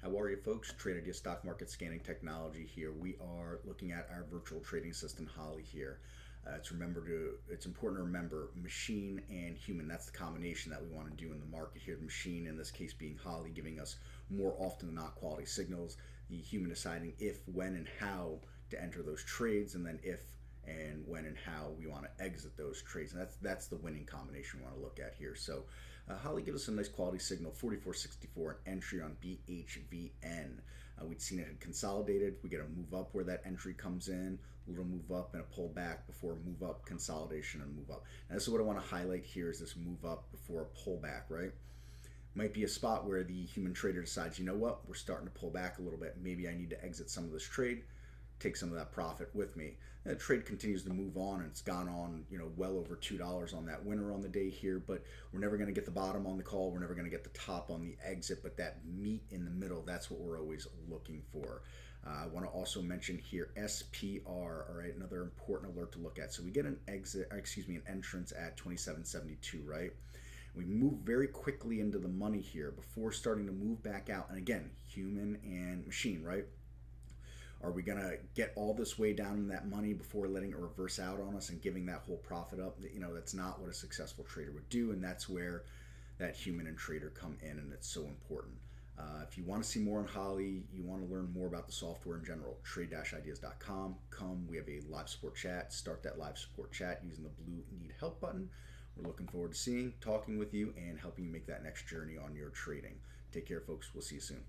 How are you folks? Trade Idea Stock Market Scanning Technology here. We are looking at our virtual trading assistant Holly here. It's important to remember machine and human. That's the combination that we want to do in the market here. The machine, in this case being Holly, giving us more often than not quality signals. The human deciding if, when, and how to enter those trades, and then if and when and how we want to exit those trades. And that's the winning combination we want to look at here. So Holly gives us a nice quality signal, 44.64, an entry on BHVN. We'd seen it had consolidated. We get a move up where that entry comes in, a little move up and a pull back before move up, consolidation and move up. Now this is what I want to highlight here is this move up before a pullback, right? Might be a spot where the human trader decides, you know what, we're starting to pull back a little bit. Maybe I need to exit some of this trade, take some of that profit with me. And the trade continues to move on, and it's gone on, well over $2 on that winner on the day here, but we're never going to get the bottom on the call. We're never going to get the top on the exit, but that meat in the middle, that's what we're always looking for. I want to also mention here SPR, all right, another important alert to look at. So we get an entrance at 27.72, right? We move very quickly into the money here before starting to move back out. And again, human and machine, right? Are we going to get all this way down in that money before letting it reverse out on us and giving that whole profit up? That's not what a successful trader would do, and that's where that human and trader come in, and it's so important. If you want to see more on Holly, you want to learn more about the software in general, trade-ideas.com. We have a live support chat. Start that live support chat using the blue Need Help button. We're looking forward to talking with you, and helping you make that next journey on your trading. Take care, folks. We'll see you soon.